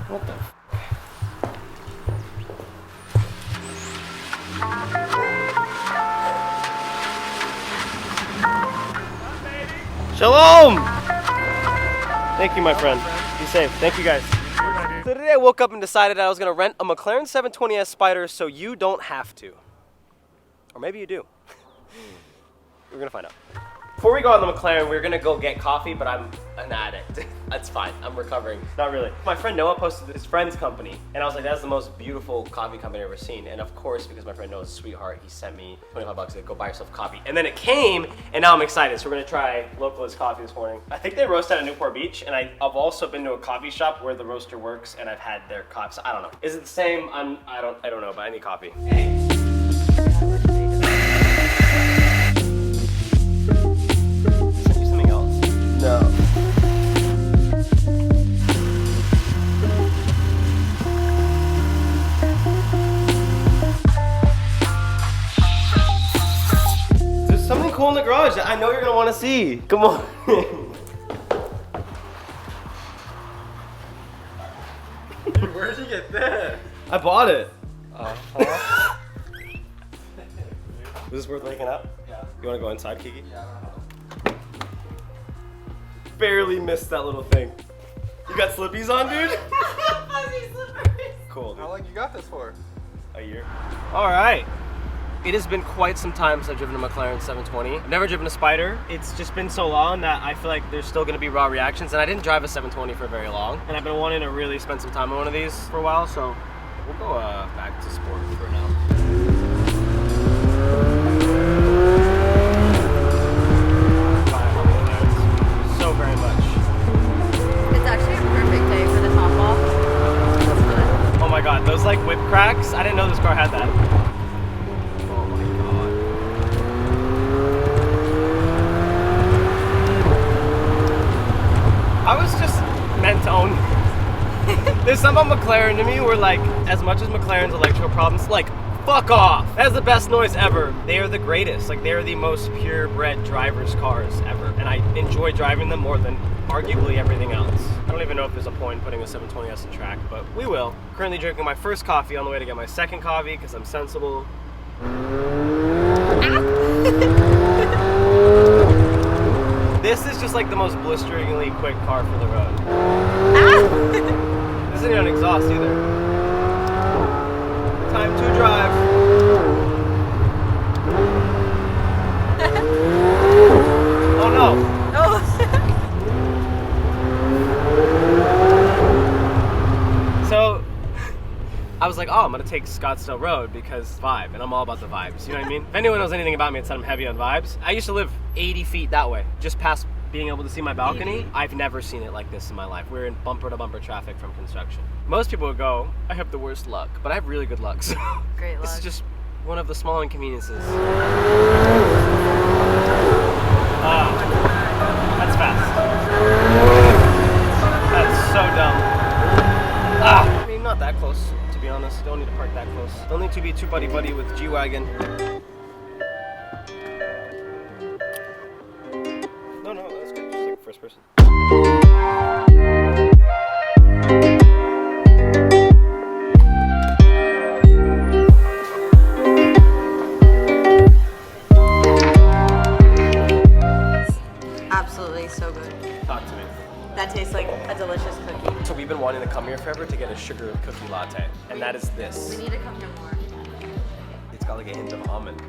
What the? Shalom! Thank you, my friend. Be safe. Thank you, guys. So today I woke up and decided I was going to rent a McLaren 720S Spider so you don't have to. Or maybe you do. We're going to find out. Before we go on the McLaren, we're gonna go get coffee, but I'm an addict. That's fine, I'm recovering. Not really. My friend Noah posted his friend's company, and I was like, that's the most beautiful coffee company I've ever seen. And of course, because my friend Noah's a sweetheart, he sent me 25 bucks to go buy yourself coffee. And then it came, and now I'm excited. So we're gonna try Localist coffee this morning. I think they roast out of Newport Beach, and I've also been to a coffee shop where the roaster works, and I've had their coffee. I don't know. Is it the same? I don't know, but I need coffee. Hey. No. There's something cool in the garage that I know you're gonna want to see. Come on. Dude, where did you get that? I bought it. Is this worth waking up? Yeah. You want to go inside, Kiki? Yeah, I don't know. Barely missed that little thing. You got slippies on, dude? Fuzzy slippers. Cool, dude. How long you got this for? A year. All right. It has been quite some time since I've driven a McLaren 720. I've never driven a Spider. It's just been so long that I feel like there's still gonna be raw reactions, and I didn't drive a 720 for very long. And I've been wanting to really spend some time on one of these for a while, so we'll go back to sport for now. Very much. It's actually a perfect day for the top off. Oh my god, those like whip cracks. I didn't know this car had that. Oh my god. I was just meant to own. There's some about McLaren to me where like, as much as McLaren's electrical problems, like, fuck off. That is the best noise ever. They are the greatest. Like, they are the most purebred driver's cars ever. And I enjoy driving them more than arguably everything else. I don't even know if there's a point in putting a 720S in track, but we will. Currently drinking my first coffee on the way to get my second coffee because I'm sensible. This is just like the most blisteringly quick car for the road. This isn't even an exhaust either. Time to drive. Oh no. Oh. So I was like, oh, I'm gonna take Scottsdale Road because vibe, and I'm all about the vibes. You know what I mean? If anyone knows anything about me, it's that I'm heavy on vibes. I used to live 80 feet that way, just past being able to see my balcony. I've never seen it like this in my life. We're in bumper to bumper traffic from construction. Most people would go, I have the worst luck, but I have really good luck. So Great luck. this is just one of the small inconveniences. That's fast. That's so dumb. I mean, not that close, to be honest. Don't need to park that close. Don't need to be too buddy-buddy with G-Wagon. No, that's good. Just like first person. Absolutely so good. Talk to me. That tastes like a delicious cookie. So we've been wanting to come here forever to get a sugar cookie latte, and that is this. We need to come here more. It's got like a hint of almond.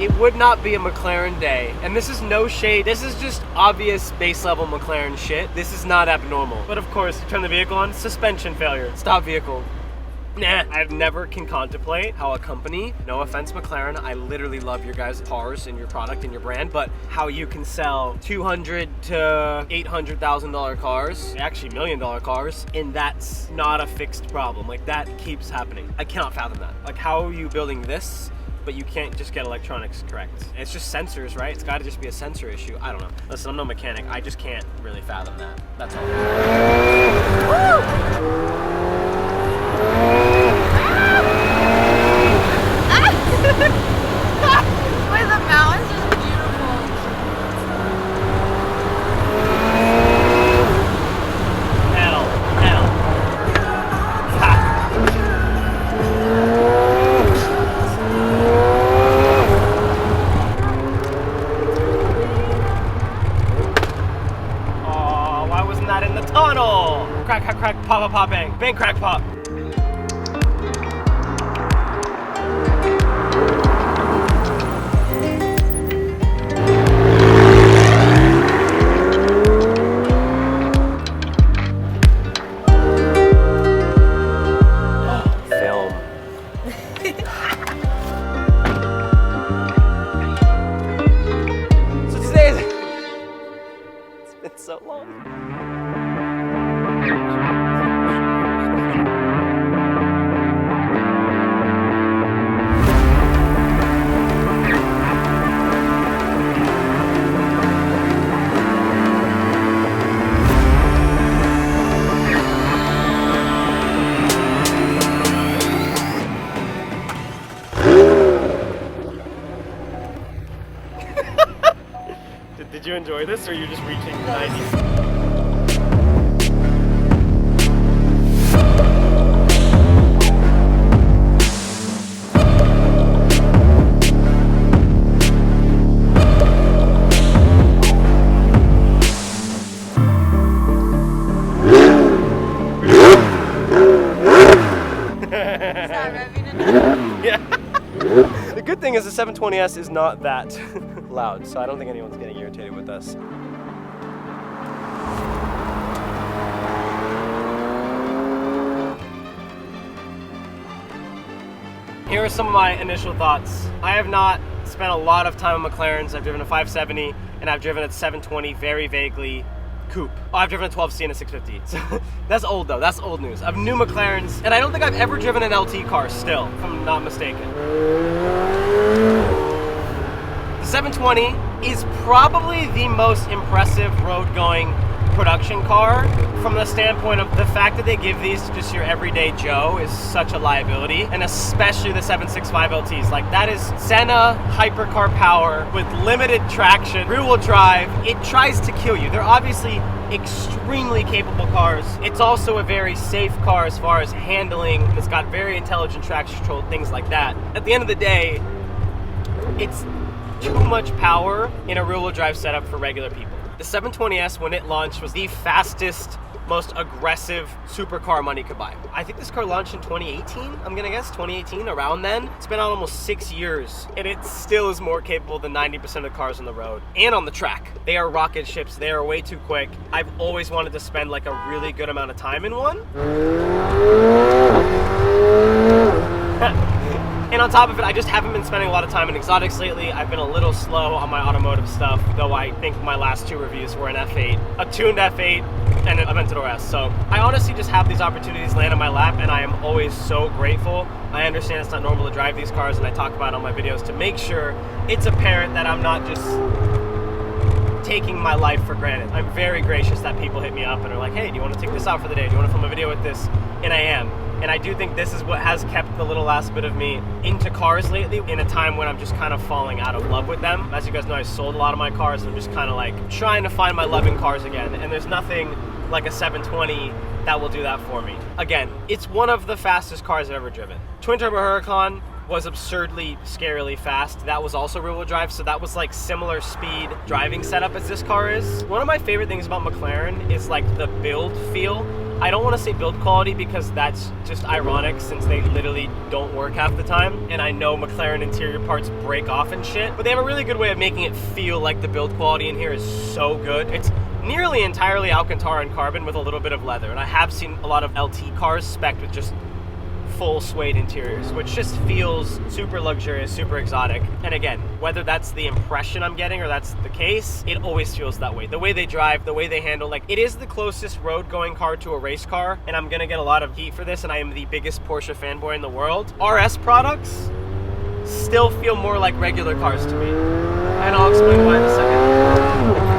It would not be a McLaren day, and this is no shade. This is just obvious base level McLaren shit. This is not abnormal. But of course, turn the vehicle on, suspension failure, stop vehicle. Nah, I never can contemplate how a company, no offense McLaren, I literally love your guys' cars and your product and your brand, but how you can sell $200,000 to $800,000 cars, actually $1 million cars, and that's not a fixed problem. Like, that keeps happening. I cannot fathom that. Like, how are you building this, but you can't just get electronics correct? It's just sensors, right? It's gotta just be a sensor issue. I don't know. Listen, I'm no mechanic. I just can't really fathom that. That's all. Woo! Wait, the mountain's just beautiful. crack, crack, crack, pop, pop, pop, bang. Bang, crack, pop. Film. So today is... It's been so long. Did you enjoy this, or are you just reaching 90? Is that revving enough? Yeah. The good thing is the 720S is not that loud, so I don't think anyone's getting irritated with us. Here are some of my initial thoughts. I have not spent a lot of time on McLarens. I've driven a 570 and I've driven a 720 very vaguely coupe. Oh, I've driven a 12C and a 650. So that's old though, that's old news. I've new McLarens, and I don't think I've ever driven an LT car still, if I'm not mistaken. The 720 is probably the most impressive road-going production car from the standpoint of the fact that they give these to just your everyday Joe is such a liability, and especially the 765 LTs. Like, that is Senna hypercar power with limited traction, rear-wheel drive. It tries to kill you. They're obviously extremely capable cars. It's also a very safe car as far as handling. It's got very intelligent traction control, things like that. At the end of the day, it's too much power in a rear-wheel drive setup for regular people. The 720S, when it launched, was the fastest, most aggressive supercar money could buy. I think this car launched in 2018, I'm gonna guess, 2018, around then. It's been out almost 6 years, and it still is more capable than 90% of the cars on the road and on the track. They are rocket ships, they are way too quick. I've always wanted to spend like a really good amount of time in one. And on top of it, I just haven't been spending a lot of time in exotics lately. I've been a little slow on my automotive stuff, though I think my last 2 reviews were an F8, a tuned F8, and an Aventador S. So I honestly just have these opportunities land in my lap, and I am always so grateful. I understand it's not normal to drive these cars, and I talk about it on my videos to make sure it's apparent that I'm not just taking my life for granted. I'm very gracious that people hit me up and are like, hey, do you want to take this out for the day? Do you want to film a video with this? And I am. And I do think this is what has kept the little last bit of me into cars lately, in a time when I'm just kind of falling out of love with them. As you guys know, I sold a lot of my cars, and I'm just kind of like trying to find my love in cars again. And there's nothing like a 720 that will do that for me. Again, it's one of the fastest cars I've ever driven. Twin Turbo Huracan was absurdly, scarily fast. That was also rear-wheel drive, so that was like similar speed driving setup as this car is. One of my favorite things about McLaren is like the build feel. I don't want to say build quality because that's just ironic since they literally don't work half the time, and I know McLaren interior parts break off and shit, but they have a really good way of making it feel like the build quality in here is so good. It's nearly entirely Alcantara and carbon with a little bit of leather, and I have seen a lot of LT cars spec'd with just full suede interiors, which just feels super luxurious, super exotic. And again, whether that's the impression I'm getting or that's the case, it always feels that way. The way they drive, the way they handle, like, it is the closest road-going car to a race car, and I'm gonna get a lot of heat for this, and I am the biggest Porsche fanboy in the world. RS products still feel more like regular cars to me, and I'll explain why in a second.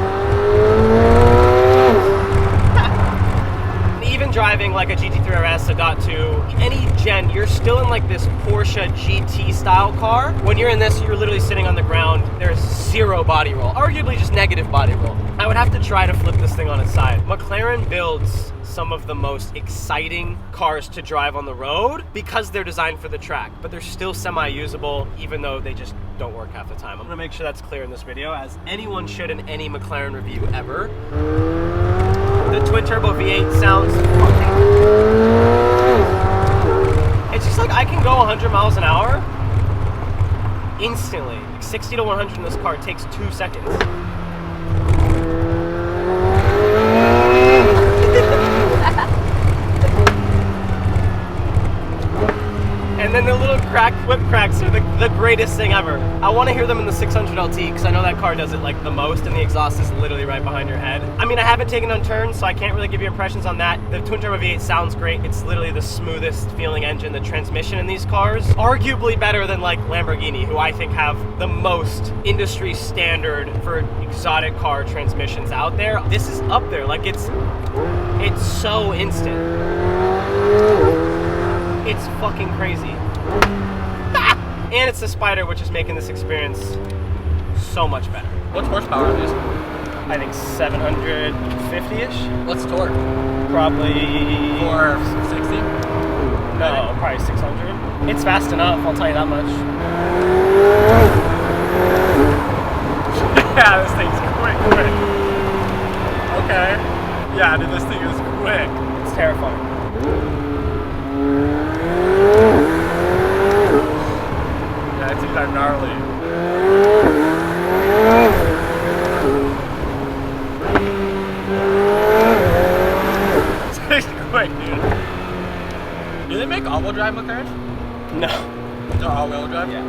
Even driving like a GT3 RS, a .2, any gen, you're still in like this Porsche GT style car. When you're in this, you're literally sitting on the ground. There's zero body roll, arguably just negative body roll. I would have to try to flip this thing on its side. McLaren builds some of the most exciting cars to drive on the road because they're designed for the track, but they're still semi-usable even though they just don't work half the time. I'm gonna make sure that's clear in this video, as anyone should in any McLaren review ever. The twin turbo V8 sounds fucking... It's just like I can go 100 miles an hour instantly. Like 60 to 100 in this car takes 2 seconds. And then the little whip cracks are the greatest thing ever. I want to hear them in the 600 LT because I know that car does it like the most, and the exhaust is literally right behind your head. I mean, I haven't taken on turns, so I can't really give you impressions on that. The twin turbo V8 sounds great. It's literally the smoothest feeling engine. The transmission in these cars, arguably better than like Lamborghini, who I think have the most industry standard for exotic car transmissions out there. This is up there. Like it's so instant. It's fucking crazy. And it's the Spider, which is making this experience so much better. What's horsepower on this? I think 750-ish. What's torque? Probably... 460? No, probably 600. It's fast enough, I'll tell you that much. Yeah, this thing's quick. Okay. Yeah, dude, this thing is quick. It's terrifying. Yeah, it's either gnarly. It's quick, dude. Do they make all-wheel drive McLarens? No. They're all-wheel drive? Yeah.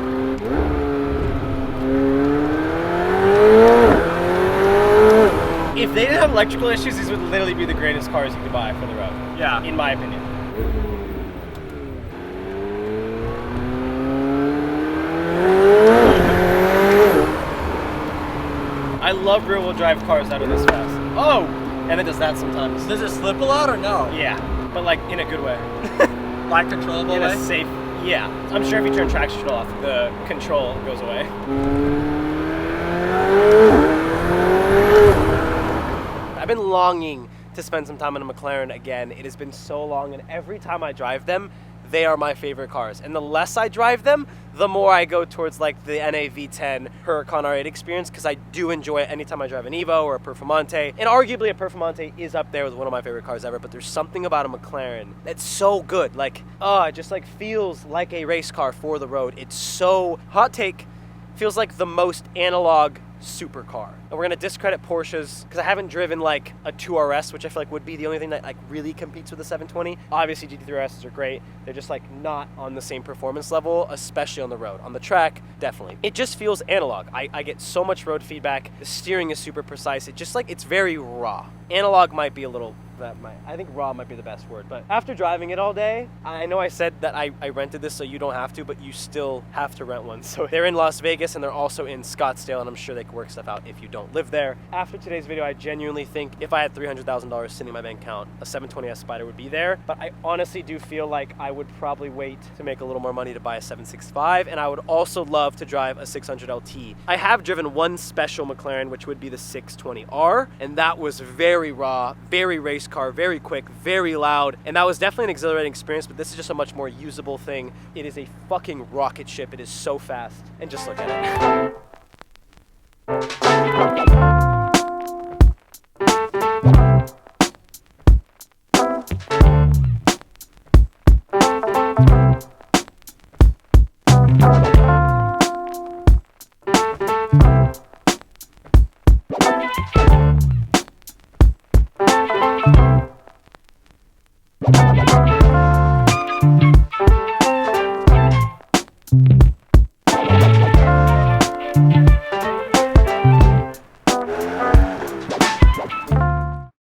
If they didn't have electrical issues, these would literally be the greatest cars you could buy for the road. Yeah. In my opinion. I love rear-wheel drive cars that are this fast. Oh! And it does that sometimes. Does it slip a lot or no? Yeah, but like in a good way. Like controllable In way? a safe, yeah. I'm sure if you turn traction control off, the control goes away. I've been longing to spend some time in a McLaren again. It has been so long, and every time I drive them, they are my favorite cars. And the less I drive them, the more I go towards like the NA V10 Huracan R8 experience, because I do enjoy it anytime I drive an Evo or a Performante. And arguably a Performante is up there with one of my favorite cars ever, but there's something about a McLaren that's so good. Like, it just like feels like a race car for the road. It's so, hot take, feels like the most analog supercar. And we're gonna discredit Porsches because I haven't driven like a 2RS, which I feel like would be the only thing that like really competes with the 720. Obviously GT3RSs are great. They're just like not on the same performance level, especially on the road. On the track, definitely. It just feels analog. I get so much road feedback. The steering is super precise. It just like, it's very raw. Analog might be a little, I think raw might be the best word, but after driving it all day, I know I said that I rented this so you don't have to, but you still have to rent one. So they're in Las Vegas and they're also in Scottsdale, and I'm sure they can work stuff out if you don't live there. After today's video, I genuinely think if I had $300,000 sitting in my bank account, a 720S Spider would be there, but I honestly do feel like I would probably wait to make a little more money to buy a 765, and I would also love to drive a 600 LT. I have driven one special McLaren, which would be the 620R, and that was very raw, very race car, very quick, very loud, and that was definitely an exhilarating experience, but this is just a much more usable thing. It is a fucking rocket ship. It is so fast, and just look at it.